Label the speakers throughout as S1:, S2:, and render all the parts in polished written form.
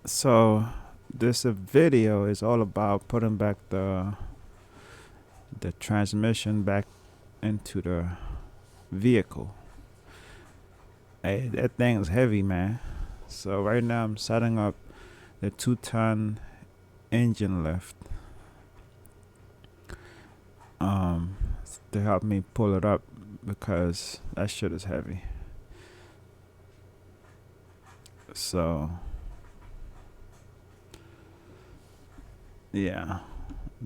S1: So this video is all about putting back the transmission back into the vehicle. Hey, that thing is heavy, man. So right now I'm setting up the 2-ton engine lift um to help me pull it up because that shit is heavy. So yeah,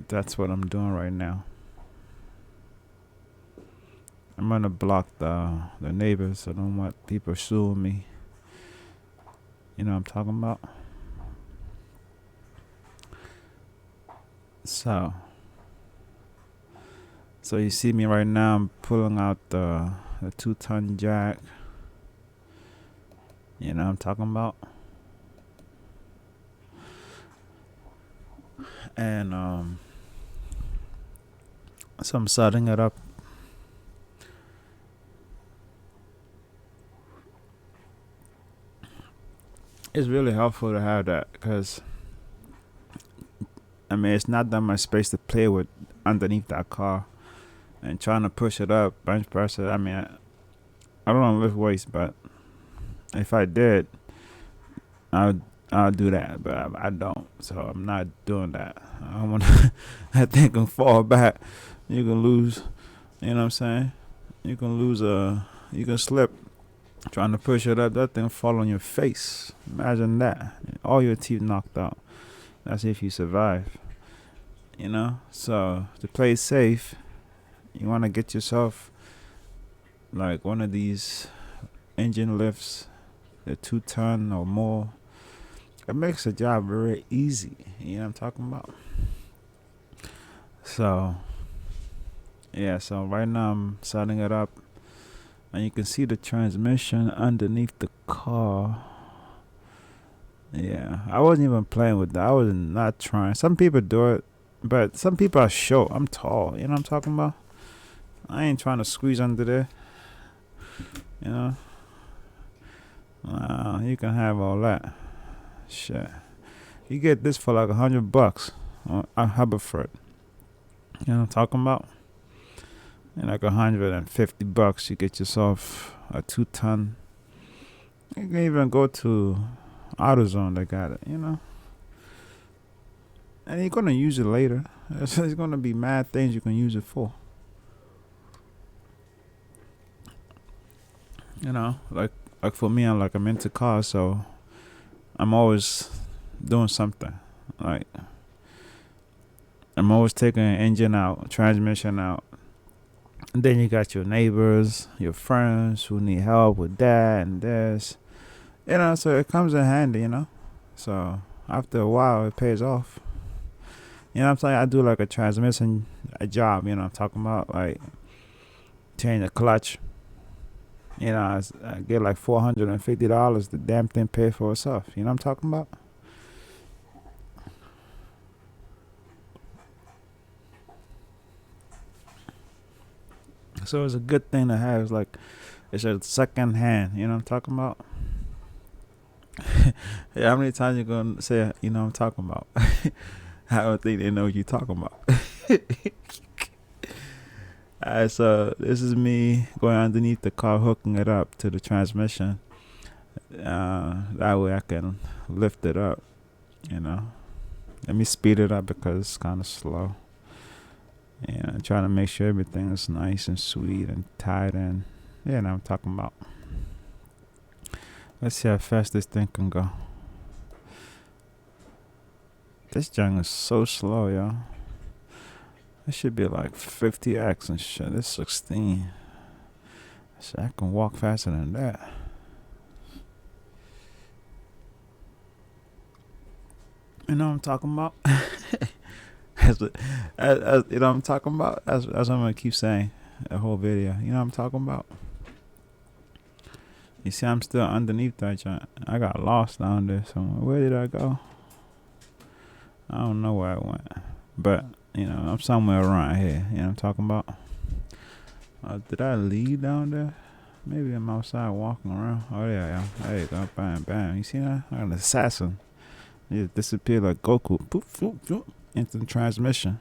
S1: that's what I'm doing right now. I'm gonna block the neighbors. I don't want people suing me. You know what I'm talking about? So so you see me right now, I'm pulling out the 2-ton jack. You know what I'm talking about? And so I'm setting it up. It's really helpful to have that because I mean it's not that much space to play with underneath that car, and trying to push it up, bench press it. I mean I don't want to lift weights, but if I did, I'll I'll do that, but I don't. So I'm not doing that. I don't want to. That thing can fall back. You can lose. You know what I'm saying? You can lose You can slip trying to push it up. That thing fall on your face. Imagine that. All your teeth knocked out. That's if you survive. You know. So to play it safe, you want to get yourself like one of these engine lifts, the 2-ton or more. It makes the job very easy. You know what I'm talking about? So yeah, so right now I'm setting it up, and you can see the transmission underneath the car. Yeah, I wasn't even playing with that. I was not trying. Some people do it, but some people are short. I'm tall. You know what I'm talking about? I ain't trying to squeeze under there. You know? You can have all that. Shit. You get this for like $100 on Hubbardford. You know what I'm talking about? And like $150, you get yourself a 2-ton. You can even go to AutoZone. They got it, you know. And you're gonna use it later. There's gonna be mad things you can use it for. You know, like for me, I'm into cars, so I'm always doing something. Like I'm always taking an engine out, transmission out. And then you got your neighbors, your friends who need help with that and this. You know, so it comes in handy, you know. So after a while, it pays off. You know what I'm saying? I do like a transmission a job, you know what I'm talking about? Like change the clutch. You know, I get like $450. The damn thing pay for itself. You know what I'm talking about? So it's a good thing to have. It's like it's a second hand. You know what I'm talking about? Yeah, how many times you gonna say you know what I'm talking about? I don't think they know what you're talking about. Alright, so this is me going underneath the car, hooking it up to the transmission. That way I can lift it up. You know, let me speed it up because it's kind of slow. And trying to make sure everything is nice and sweet and tied in. Yeah, now I'm talking about. Let's see how fast this thing can go. This junk is so slow, yo. It should be like 50x and shit. This 16. So I can walk faster than that. You know what I'm talking about? You know what I'm talking about? That's what I'm gonna keep saying the whole video. You know what I'm talking about? You see, I'm still underneath that joint. I got lost down there somewhere. Where did I go? I don't know where I went. But, you know, I'm somewhere around here. You know what I'm talking about? Did I leave down there? Maybe I'm outside walking around. Oh, yeah, yeah. There you go. Bam, bam. You see that? I'm an assassin. He just disappeared like Goku. Poof, poof, poof, instant transmission.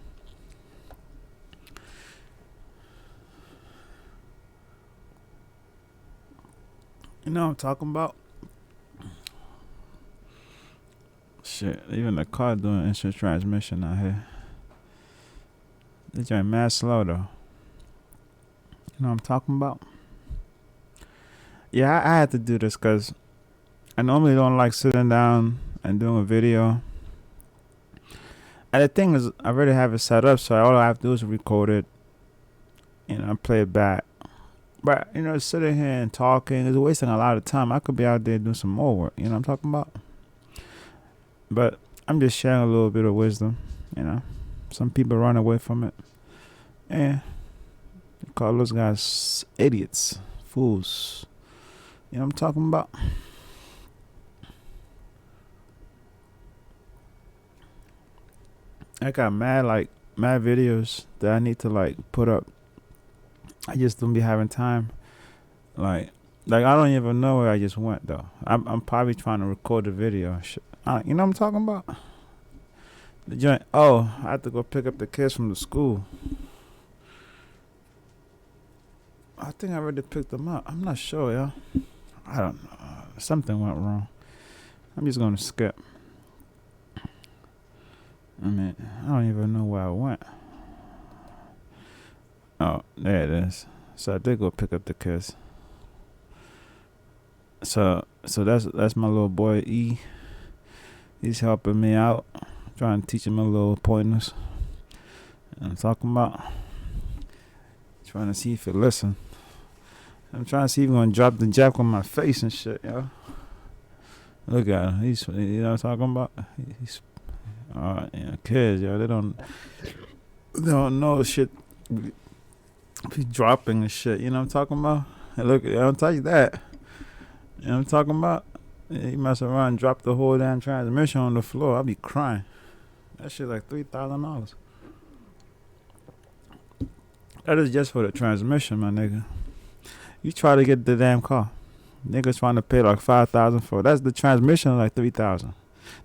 S1: You know what I'm talking about? Shit, even the car doing instant transmission out here. They joint mad slow though. You know what I'm talking about? Yeah, I had to do this because I normally don't like sitting down and doing a video. And the thing is, I already have it set up, so all I have to do is record it, play it back. But, sitting here and talking is wasting a lot of time. I could be out there doing some more work, you know what I'm talking about? But I'm just sharing a little bit of wisdom, Some people run away from it. And they call those guys idiots, fools. You know what I'm talking about? I got mad videos that I need to put up. I just don't be having time. Like I don't even know where I just went though. I'm probably trying to record the video. You know what I'm talking about? The joint. Oh, I have to go pick up the kids from the school. I think I already picked them up. I'm not sure, y'all. I don't know. Something went wrong. I'm just gonna skip. I don't even know where I went. Oh, there it is. So I did go pick up the kids. So that's my little boy E. He's helping me out, trying to teach him a little pointers. And I'm talking about trying to see if he listen. I'm trying to see if he's gonna drop the jack on my face and shit, yo. Look at him. He's, you know what I'm talking about? He's kids, yo. They don't know shit. He's dropping and shit. You know what I'm talking about? Hey, look, I don't tell you that. You know what I'm talking about? He mess around and drop the whole damn transmission on the floor. I'll be crying. That shit like $3,000. That is just for the transmission, my nigga. You try to get the damn car. Niggas trying to pay like $5,000 for it. That's the transmission, like $3,000.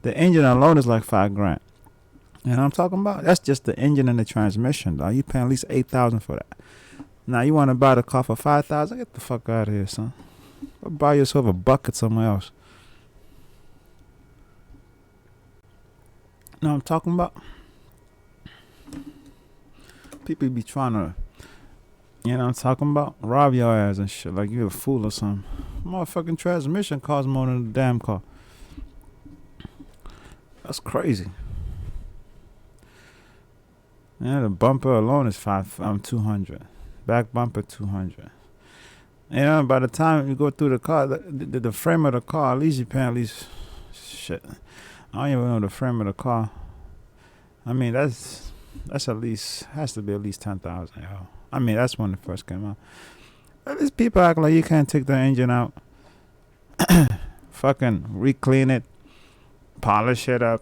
S1: The engine alone is like $5,000. You know what I'm talking about? That's just the engine and the transmission, dog. You paying at least $8,000 for that. Now you want to buy the car for $5,000? Get the fuck out of here, son. Go buy yourself a bucket somewhere else. You know what I'm talking about? People be trying to, you know what I'm talking about? Rob your ass and shit like you a fool or something. Motherfucking transmission costs more than the damn car. That's crazy. Yeah, the bumper alone is $200. Back bumper $200. By the time you go through the car, the frame of the car, at least you pay at least shit. I don't even know the frame of the car. That's at least has to be at least 10,000, yo. That's when it first came out. These people act like you can't take the engine out, fucking re-clean it, polish it up,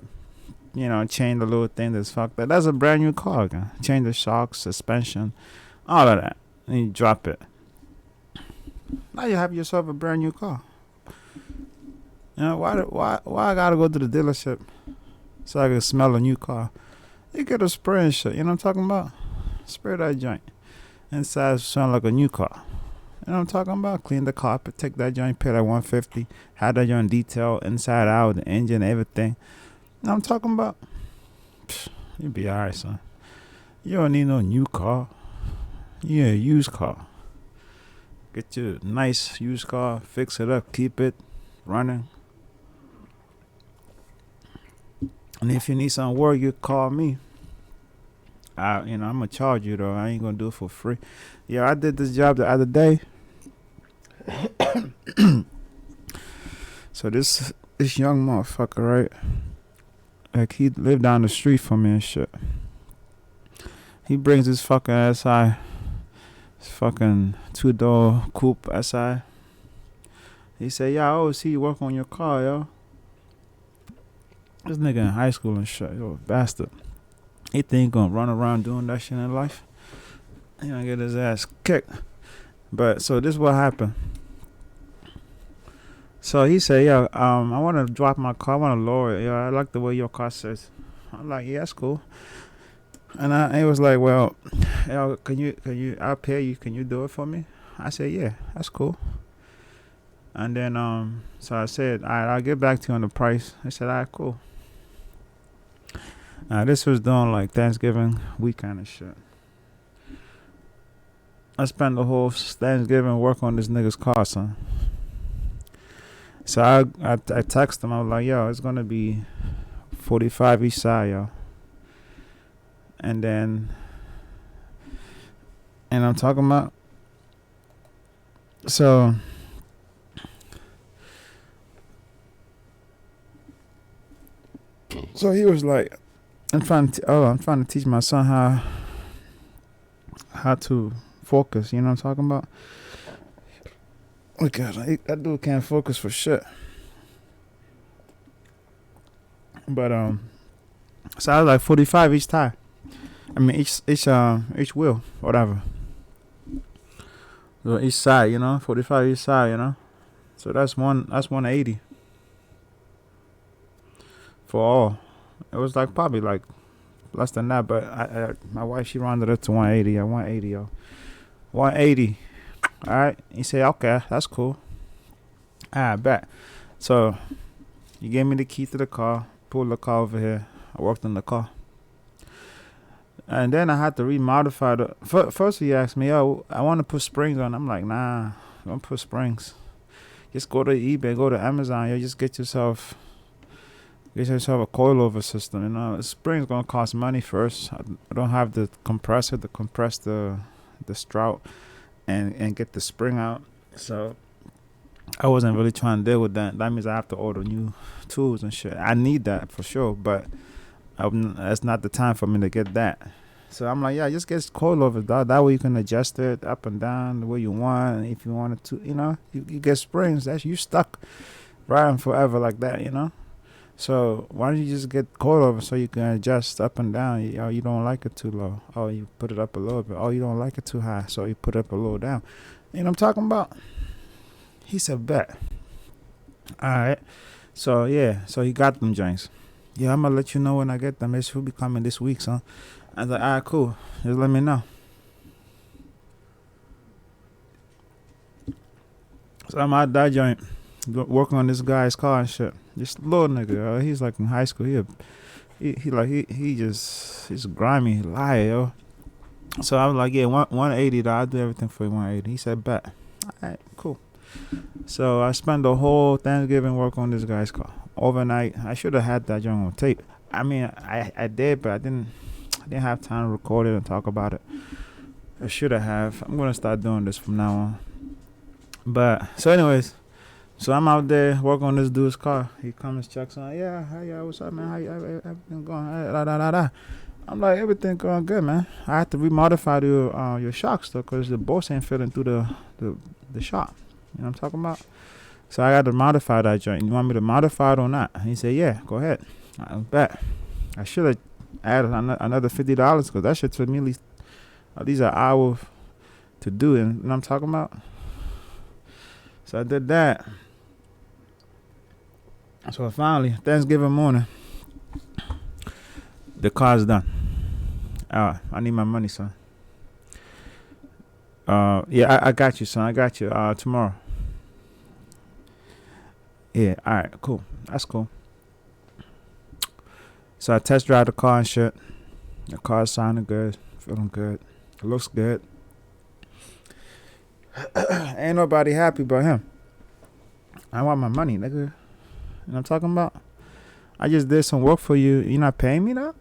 S1: change the little thing that's fucked up. That's a brand new car, again. Change the shocks, suspension, all of that, and you drop it. Now you have yourself a brand new car. Why I gotta go to the dealership so I can smell a new car? You get a spray and shit. You know what I'm talking about? Spray that joint. Inside sound like a new car. You know what I'm talking about? Clean the carpet, take that joint, pay that $150, have that joint detail inside out, the engine, everything. You know what I'm talking about? You be alright, son. You don't need no new car. You need a used car. Get you a nice used car, fix it up, keep it running. And if you need some work, you call me. I'm gonna charge you though. I ain't gonna do it for free. Yeah, I did this job the other day. So this young motherfucker, right? Like he lived down the street from me and shit. He brings his fucking SI, his fucking 2-door coupe SI. He said, "Yeah, I always see you work on your car, yo." This nigga in high school and shit, yo, bastard. He think he gonna run around doing that shit in life. He gonna get his ass kicked. But so this what happened. So he said, "Yo, I want to drop my car. I want to lower it. Yo, I like the way your car sits." I'm like, "Yeah, that's cool." And he was like, "Well, yo, I'll pay you. Can you do it for me?" I said, "Yeah, that's cool." And then so I said, "All right, I'll get back to you on the price." He said, "All right, cool." This was during like Thanksgiving weekend and shit. I spent the whole Thanksgiving working on this nigga's car, son. So I texted him. I was like, "Yo, it's gonna be 45 each side, yo." And then, and I'm talking about, so he was like, I'm trying to teach my son how to focus. You know what I'm talking about? Look at that dude can't focus for shit. But so I was like 45 each tire. I mean each wheel, whatever. So each side, 45 each side, So that's 180 for all. It was like probably like less than that, but my wife, she rounded it to 180. 180, yo. 180. All right. He said, "Okay, that's cool." I bet. So he gave me the key to the car. Pulled the car over here. I worked on the car. And then I had to remodify the. First, he asked me, "Yo, I want to put springs on." I'm like, "Nah, don't put springs. Just go to eBay, go to Amazon. Yo, just get yourself a coilover system. The spring's gonna cost money first. I don't have the compressor to compress the strout and get the spring out. So I wasn't really trying to deal with that. That means I have to order new tools and shit. I need that for sure, but that's not the time for me to get that. So I'm like, yeah, just get coilovers, dog. That way you can adjust it up and down the way you want. If you want it to, you get springs. That's you stuck riding forever like that, So why don't you just get coilovers so you can adjust up and down? You don't like it too low. Oh, you put it up a little bit. Oh, you don't like it too high, so you put it up a little down. You know what I'm talking about? He said, "Bet." All right. So yeah, so he got them joints. Yeah, I'm gonna let you know when I get them. It should be coming this week, son. I was like, "All right, cool. Just let me know." So I'm out that joint working on this guy's car and shit. This little nigga, he's like in high school. He's a grimy liar, yo. So I was like, "Yeah, 180. Though. I'll do everything for you, 180." He said, "Bet." All right, cool. So I spent the whole Thanksgiving working on this guy's car overnight. I should have had that joint on tape. I mean, I did, but I didn't have time to record it and talk about it. I should have. I'm gonna start doing this from now on. But so, anyways, so I'm out there working on this dude's car. He comes, checks on. "Yeah, hey, what's up, man? How everything going?" I'm like, "Everything going good, man. I had to remodify your shocks though, cause the bolts ain't fitting through the shock. You know what I'm talking about? So I got to modify that joint. You want me to modify it or not?" He said, "Yeah, go ahead." I bet. I should have added another $50 because that shit took me at least an hour to do it. You know what I'm talking about? So I did that. So finally, Thanksgiving morning, the car's done. I need my money, son. Yeah, I got you, son. I got you. Tomorrow. Yeah, all right, cool. That's cool. So I test drive the car and shit. The car's sounding good, feeling good. It looks good. Ain't nobody happy but him. I want my money, nigga. You know what I'm talking about? I just did some work for you. You not paying me now?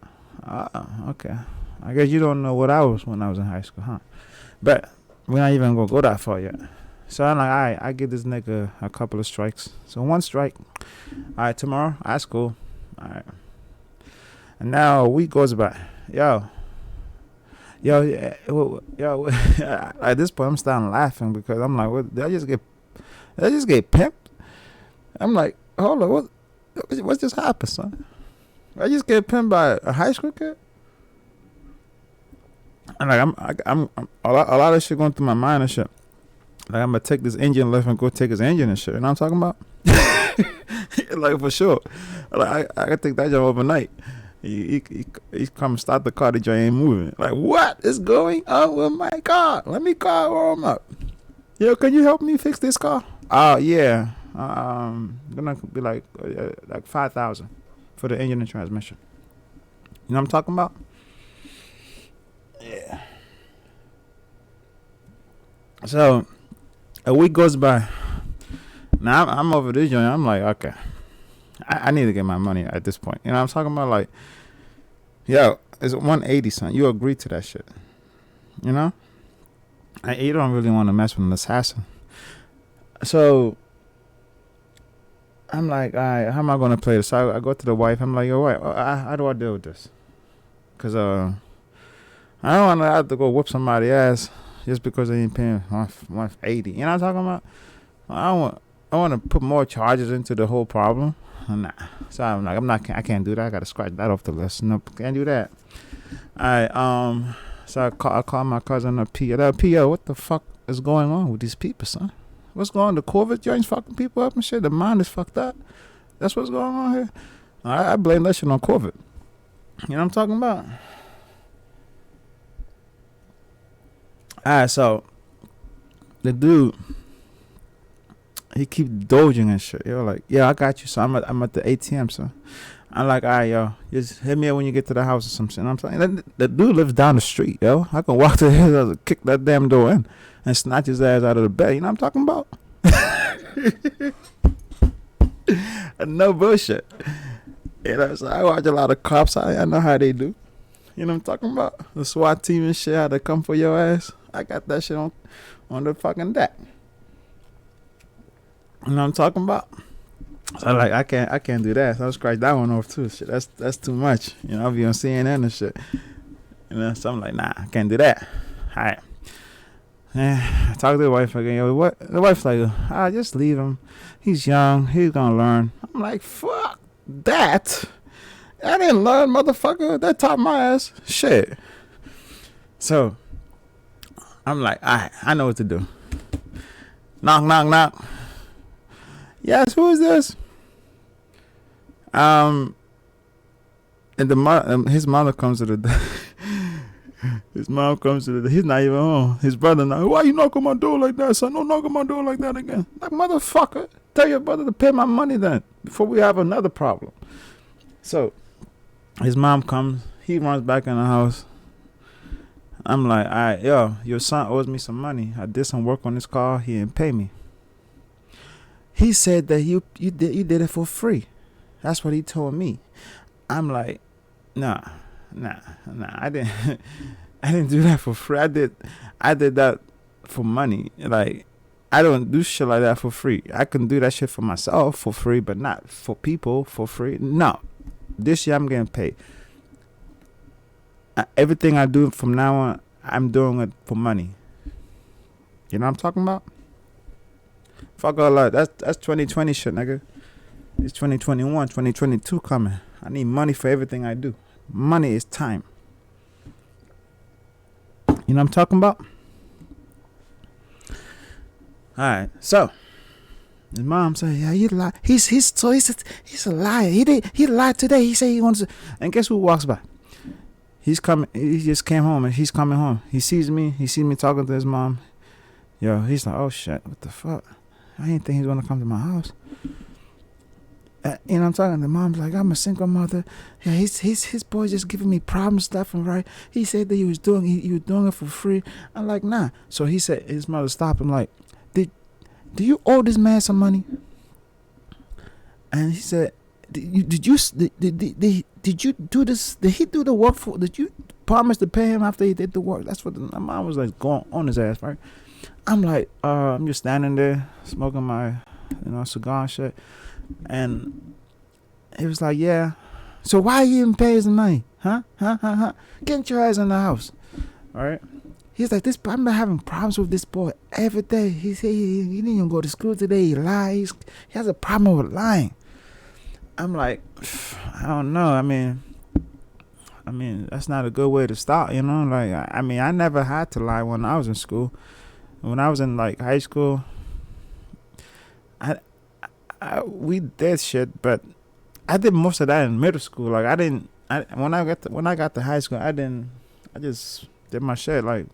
S1: Okay. I guess you don't know what I was when I was in high school, huh? But we're not even gonna go that far yet. So I'm like, all right, I give this nigga a couple of strikes. So one strike. All right, tomorrow, that's cool. All right. And now a week goes by. Yo. At this point, I'm starting laughing because I'm like, what? Did I just get pimped? I'm like, hold on, what just happened, son? I just get pimped by a high school kid? And like, I'm a lot of shit going through my mind and shit. Like, I'm gonna take this engine lift and go take his engine and shit. You know what I'm talking about? Like for sure. Like I can take that job overnight. He come start the car, the joint ain't moving. Like what is going on with my car? Let me call warm up. Yo, can you help me fix this car? Oh yeah. Gonna be like 5,000 for the engine and transmission. You know what I'm talking about? Yeah. So a week goes by. Now I'm over this joint. I'm like, okay, I need to get my money at this point. You know what I'm talking about? Like, yo, it's 180, son. You agree to that shit. You know? You don't really want to mess with an assassin. So I'm like, all right, how am I going to play this? So I go to the wife. I'm like, yo, wife, how do I deal with this? Because I don't want to have to go whoop somebody's ass just because they ain't paying 180. You know what I'm talking about? I want to put more charges into the whole problem. Nah. So I'm like, I can't do that. I got to scratch that off the list. Nope, can't do that. All right, so I call my cousin up, P.O. What the fuck is going on with these people, son? What's going on? The COVID joints fucking people up and shit. The mind is fucked up. That's what's going on here. I blame that shit on COVID. You know what I'm talking about? Alright, so the dude, he keep dodging and shit. Yo, like, yeah, I got you. So I'm at the ATM, son. I'm like, all right, yo, just hit me up when you get to the house or some shit. And I'm saying the dude lives down the street, yo. I can walk to his house, kick that damn door in, and snatch his ass out of the bed. You know what I'm talking about? No bullshit. You know, so I watch a lot of cops. I know how they do. You know what I'm talking about? The SWAT team and shit, how they come for your ass. I got that shit on the fucking deck. You know what I'm talking about? So like I can't do that. So I'll scratch that one off too. Shit, that's too much. You know, I'll be on CNN and shit. You know, so I'm like, nah, I can't do that. Alright. I talk to the wife again. Yo, what? The wife's like, just leave him. He's young. He's gonna learn. I'm like, fuck that. I didn't learn, motherfucker. That taught my ass. Shit. So I'm like, alright, I know what to do. Knock, knock, knock. Yes, who is this? And his mother comes to the his mom comes to the he's not even home. His brother now, why you knock on my door like that, son? Don't knock on my door like that again. Like, motherfucker, tell your brother to pay my money then before we have another problem. So his mom comes, he runs back in the house. I'm like, all right, yo, your son owes me some money. I did some work on his car. He didn't pay me. He said that you did it for free. That's what he told me. I'm like, nah. I didn't do that for free. I did that for money. Like, I don't do shit like that for free. I can do that shit for myself for free, but not for people for free. No, this year I'm getting paid. Everything I do from now on, I'm doing it for money. You know what I'm talking about? Fuck all that. That's 2020 shit, nigga. It's 2021, 2022 coming. I need money for everything I do. Money is time. You know what I'm talking about? Alright, so his mom said, yeah, you lie. He's a liar. He lied today. He said he wants to, and guess who walks by? He's coming. He just came home and he's coming home. He sees me talking to his mom. Yo, he's like, oh shit, what the fuck? I didn't think he was gonna come to my house. You know what I'm talking? The mom's like, I'm a single mother. Yeah, his boy just giving me problems left and right. He said that he was doing it for free. I'm like, nah. So he said his mother stopped him like, do you owe this man some money? And he said, did you do this? Did he do the work for? Did you promise to pay him after he did the work? That's what my mom was like going on his ass, right? I'm like, I'm just standing there smoking my, cigar and shit. And he was like, yeah. So why you even pay his money? Huh? Get your ass in the house. All right. He's like, I'm not having problems with this boy every day. He said he didn't even go to school today. He lies. He has a problem with lying. I'm like, I don't know. I mean, that's not a good way to start, Like, I never had to lie when I was in school. When I was in like high school, we did shit, but I did most of that in middle school. Like I didn't. When I got to high school, I didn't. I just did my shit. Like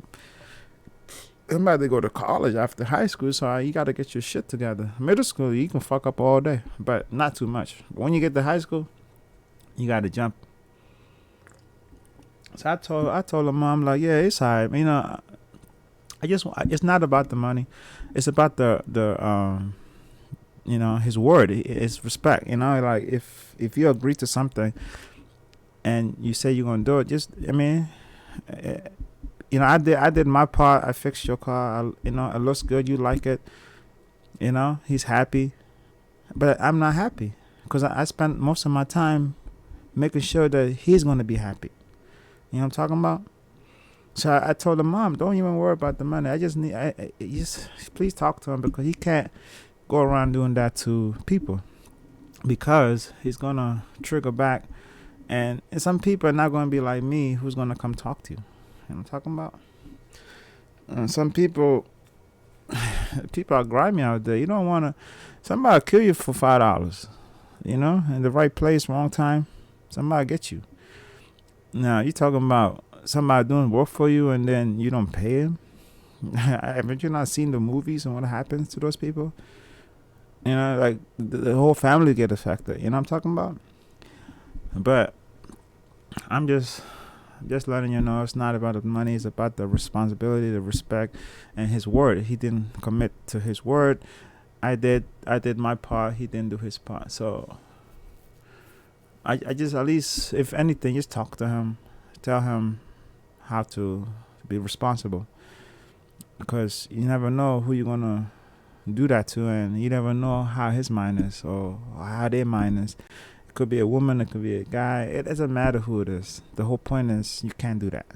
S1: I'm about to go to college after high school, so you got to get your shit together. Middle school, you can fuck up all day, but not too much. But when you get to high school, you got to jump. So I told her mom, like, yeah, it's alright. You know, it's not about the money. It's about the his word. It's respect. You know, like if you agree to something and you say you're gonna do it, eh, I did my part. I fixed your car. It looks good. You like it. He's happy, but I'm not happy because I spent most of my time making sure that he's gonna be happy. You know what I'm talking about? So I told the mom, don't even worry about the money. I just need, just please talk to him because he can't go around doing that to people because he's gonna trigger back, and some people are not gonna be like me, who's gonna come talk to you. You know what I'm talking about? And some people are grimy out there. You don't wanna, somebody kill you for $5. In the right place, wrong time, somebody get you. Now you talking about somebody doing work for you and then you don't pay him? Haven't you not seen the movies and what happens to those people? Like the whole family get affected. You know what I'm talking about? But I'm just letting you know it's not about the money. It's about the responsibility, the respect, and his word. He didn't commit to his word. I did my part. He didn't do his part. So I just, at least, if anything, just talk to him. Tell him how to be responsible. Because you never know who you're going to do that to, and you never know how his mind is or how their mind is. It could be a woman, it could be a guy. It doesn't matter who it is. The whole point is you can't do that.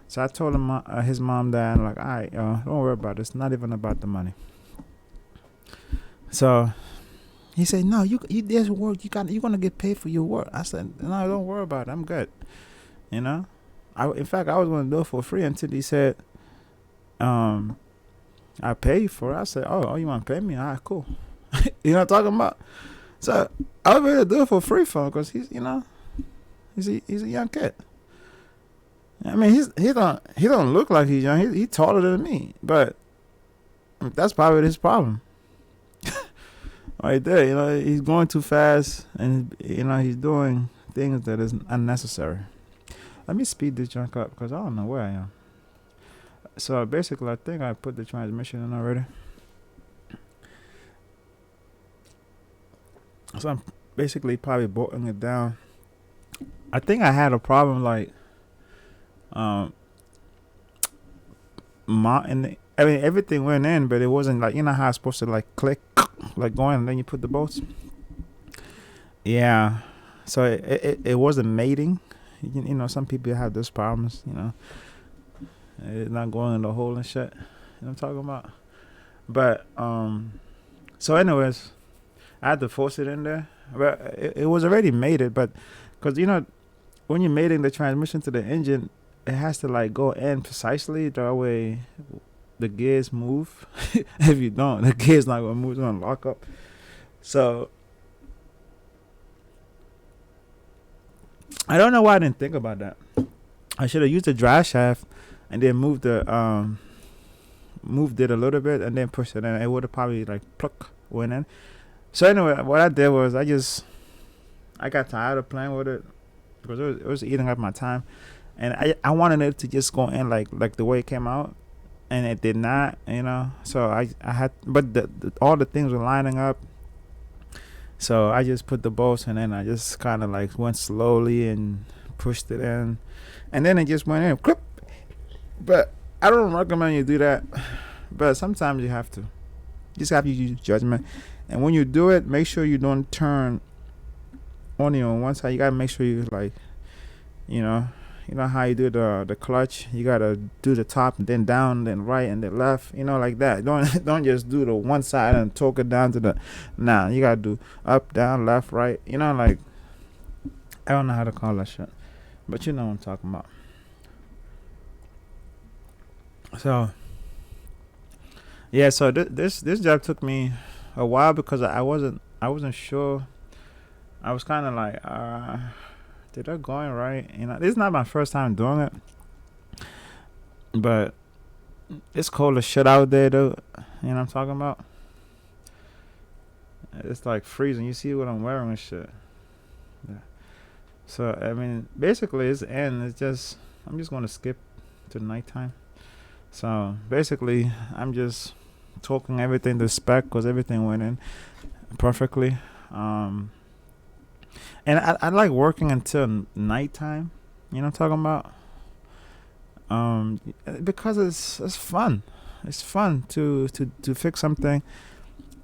S1: So I told him, his mom that, like, all right, don't worry about it. It's not even about the money. So he said, no, you there's work. You're gonna get paid for your work. I said, no, don't worry about it. I'm good. In fact, I was gonna do it for free until he said, I pay you for it. I said, oh, you want to pay me? All right, cool. You know what I'm talking about? So I was ready to do it for free for him because he's a young kid. I mean, he don't look like he's young. He taller than me, but that's probably his problem. Right there, he's going too fast, and he's doing things that is unnecessary. Let me speed this junk up because I don't know where I am. So basically, I think I put the transmission in already. So I'm basically probably bolting it down. I think I had a problem like, everything went in, but it wasn't like, how it's supposed to like click, like going, and then you put the bolts. Yeah. So it wasn't mating. Some people have those problems. It's not going in the hole and shit. You know what I'm talking about? But so anyways, I had to force it in there. But it was already mated, but because when you're mating the transmission to the engine, it has to like go in precisely. That way the gears move. If you don't, the gear's not gonna move. It's gonna lock up. So I don't know why I didn't think about that. I should have used the drive shaft and then moved it a little bit and then pushed it in. It would have probably like went in. So anyway, what I did was I got tired of playing with it because it was eating up my time, and I wanted it to just go in like the way it came out, and it did not. So I had, but all the things were lining up. So I just put the bolts and then I just kind of like went slowly and pushed it in, and then it just went in. Clip. But I don't recommend you do that. But sometimes you have to. You just have to use judgment. And when you do it, make sure you don't turn only on one side. You gotta make sure you like, how you do the clutch. You gotta do the top and then down, then right and then left. Like that. Don't just do the one side and torque it down to the. Nah, you gotta do up, down, left, right. Like I don't know how to call that shit, but you know what I'm talking about. So yeah, so this job took me a while because I I wasn't sure. I was kind of like, did I going right? This is not my first time doing it, but it's cold as shit out there, though. You know what I'm talking about? It's like freezing. You see what I'm wearing and shit. Yeah. So I mean, basically, it's the end. It's just I'm just gonna skip to nighttime. So basically, I'm just talking everything to spec because everything went in perfectly. Um, and I like working until nighttime. You know what I'm talking about? Because it's fun. It's fun to fix something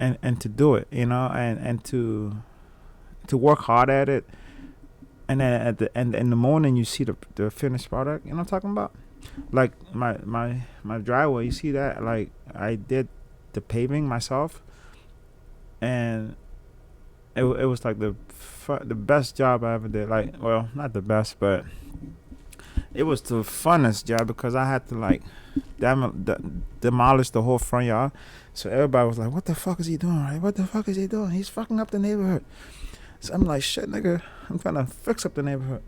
S1: and to do it. And to work hard at it. And then at the end in the morning, you see the finished product. You know what I'm talking about? Like my driveway, you see that? Like I did the paving myself, and it was like the best job I ever did. Like, well, not the best, but it was the funnest job because I had to like demolish the whole front yard. So everybody was like, "What the fuck is he doing? Right? What the fuck is he doing? He's fucking up the neighborhood." So I'm like, "Shit, nigga, I'm trying to fix up the neighborhood."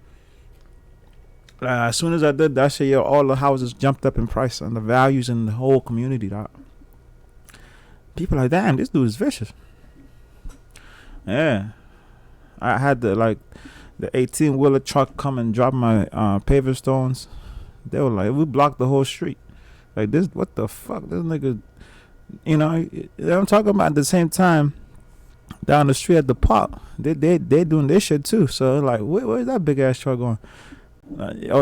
S1: As soon as I did that shit, yo, all the houses jumped up in price and the values in the whole community. Dog. People like, damn, this dude is vicious. Yeah, I had the 18-wheeler truck come and drop my paver stones. They were like, we blocked the whole street. Like this, what the fuck? This nigga, I'm talking about. At the same time, down the street at the park, they doing this shit too. So like, where's that big ass truck going?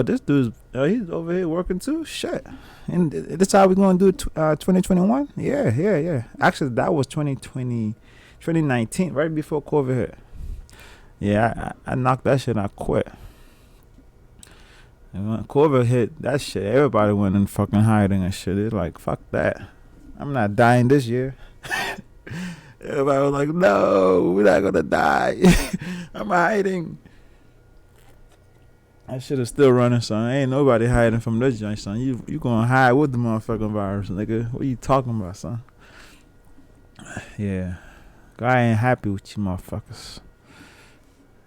S1: This dude's he's over here working too. Shit, and this how we gonna do 2021? Yeah. Actually, that was 2020, 2019, right before COVID hit. Yeah, I knocked that shit. I quit. And when COVID hit, that shit, everybody went in fucking hiding and shit. It's like, fuck that. I'm not dying this year. Everybody was like, no, we're not gonna die. I'm hiding. That shit is still running, son. Ain't nobody hiding from this joint, son. You gonna hide with the motherfucking virus, nigga. What you talking about, son? Yeah. God ain't happy with you motherfuckers.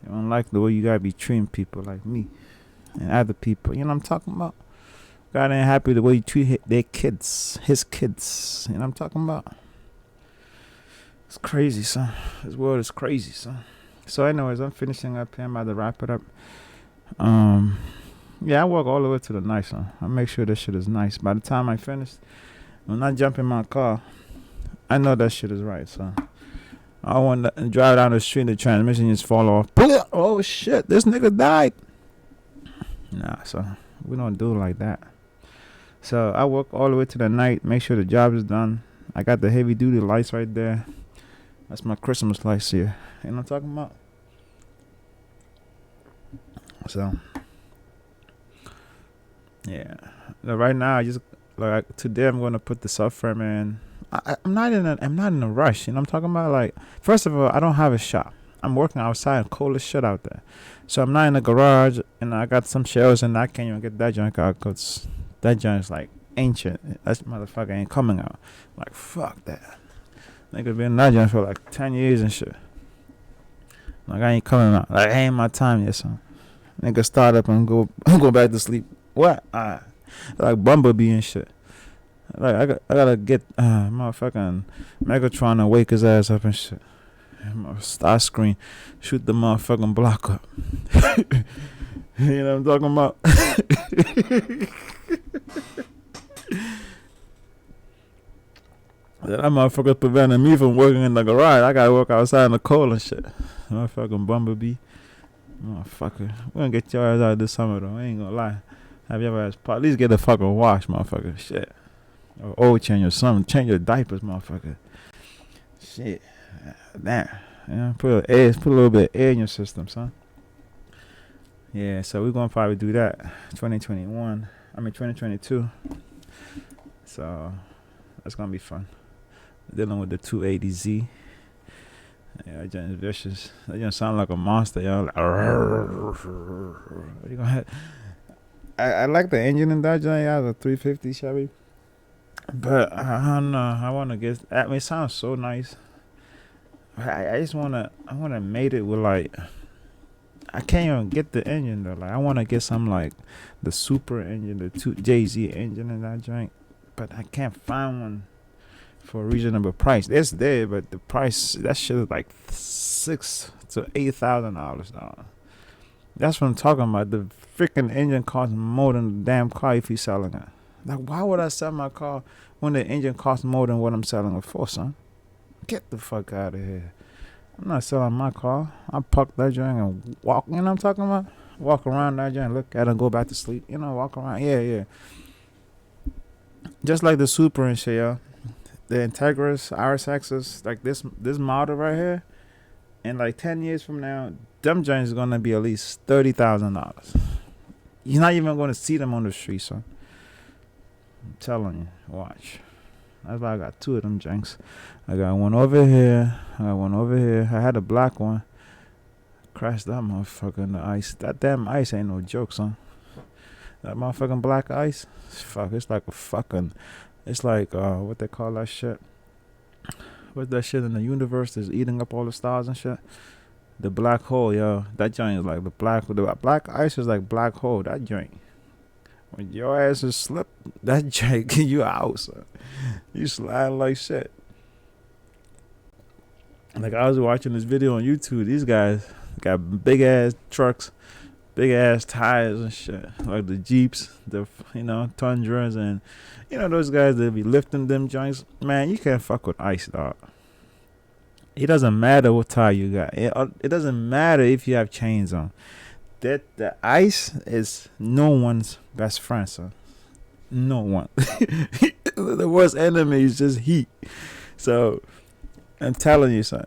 S1: You don't like the way you gotta be treating people like me and other people. You know what I'm talking about? God ain't happy the way you treat their kids, his kids. You know what I'm talking about? It's crazy, son. This world is crazy, son. So anyways, I'm finishing up here. I'm about to wrap it up. Yeah, I work all the way to the night, son. I make sure this shit is nice. By the time I finish, when I jump in my car, I know that shit is right, son. I want to drive down the street, the transmission just fall off. Oh shit, this nigga died. Nah, son, we don't do it like that. So I work all the way to the night, make sure the job is done. I got the heavy duty lights right there. That's my Christmas lights here. You know what I'm talking about? So yeah, right now I just like today I'm gonna put the subframe in. I'm not in a rush. You know what I'm talking about? Like, first of all, I don't have a shop. I'm working outside, cold as shit out there. So I'm not in the garage, and I got some shelves, and I can't even get that junk out because that junk is like ancient. That motherfucker ain't coming out. Like, fuck that. Nigga been in that junk for like 10 years and shit. Like, I ain't coming out. Like, ain't my time yet, son. Nigga start up and go back to sleep. What? Like Bumblebee and shit. Like I gotta get motherfucking Megatron and wake his ass up and shit. Star screen, shoot the motherfucking block up. You know what I'm talking about? That motherfucker preventing me from working in the garage. I gotta work outside in the cold and shit. Motherfucking Bumblebee. Motherfucker. We're gonna get your ass out this summer though. I ain't gonna lie. Have your ass at least get a fucking wash, motherfucker. Shit. Or oil change or something. Change your diapers, motherfucker. Shit. Damn. Yeah, put a little bit of air in your system, son. Yeah, so we're gonna probably do that 2022. So that's gonna be fun. Dealing with the 280Z. Yeah, that joint is vicious. That joint sound like a monster, yo. Like, you gonna have, I like the engine in that joint. Yeah, the 350 Chevy. But I don't know. I want to get. I mean, it sounds so nice. I just I wanna mate it with like, I can't even get the engine though. Like I wanna get some like the super engine, the two Jay-Z engine in that joint, but I can't find one for a reasonable price. It's there, but the price that shit is like $6,000 to $8,000. That's what I'm talking about. The freaking engine costs more than the damn car if you're selling it. Like, why would I sell my car when the engine costs more than what I'm selling it for, son? Get the fuck out of here. I'm not selling my car. I park that joint and walk. You know what I'm talking about? Walk around that joint, look at it, and go back to sleep. You know, walk around. Yeah, yeah. Just like the Super and shit, yo. The Integras, RSXs, like this model right here. And like 10 years from now, them joints is gonna be at least $30,000. You're not even gonna see them on the street, son. I'm telling you, watch. That's why I got two of them joints. I got one over here. I got one over here. I had a black one. Crashed that motherfucker in the ice. That damn ice ain't no joke, son. That motherfucking black ice. Fuck, it's like a fucking. It's like what they call that shit. What's that shit in the universe that's eating up all the stars and shit? The black hole, yo. That joint is like the black ice is like black hole. That joint. When your ass is slip, that joint get you out, son. You slide like shit. Like I was watching this video on YouTube. These guys got big ass trucks, big ass tires and shit. Like the Jeeps, the Tundras, and those guys that be lifting them joints. Man, you can't fuck with ice, dog. It doesn't matter what tire you got. It doesn't matter if you have chains on. That the ice is no one's best friend, son. No one. The worst enemy is just heat. So I'm telling you, son.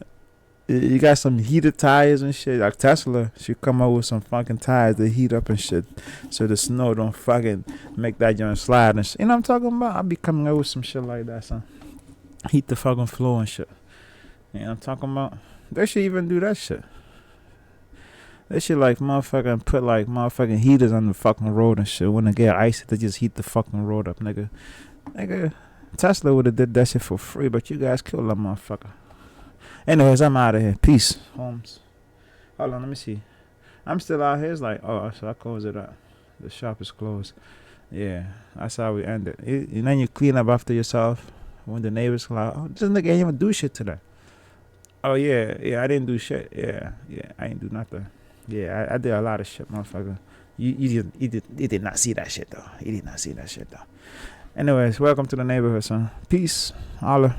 S1: You got some heated tires and shit. Like Tesla should come out with some fucking tires that heat up and shit, so the snow don't fucking make that joint slide and shit. You know what I'm talking about? I'll be coming out with some shit like that, son. Heat the fucking floor and shit. You know what I'm talking about? They should even do that shit. They should like motherfucking put like motherfucking heaters on the fucking road and shit. When they get ice, they just heat the fucking road up, nigga. Tesla would have did that shit for free, but you guys killed that motherfucker. Anyways, I'm out of here. Peace, Holmes. Hold on, let me see. I'm still out here. It's like, oh, so I close it up. The shop is closed. Yeah, that's how we end it. And then you clean up after yourself. When the neighbors like, oh, this nigga ain't even do shit today. Oh, yeah, I didn't do shit. Yeah, I didn't do nothing. Yeah, I did a lot of shit, motherfucker. You did not see that shit, though. You did not see that shit, though. Anyways, welcome to the neighborhood, son. Peace. Holla.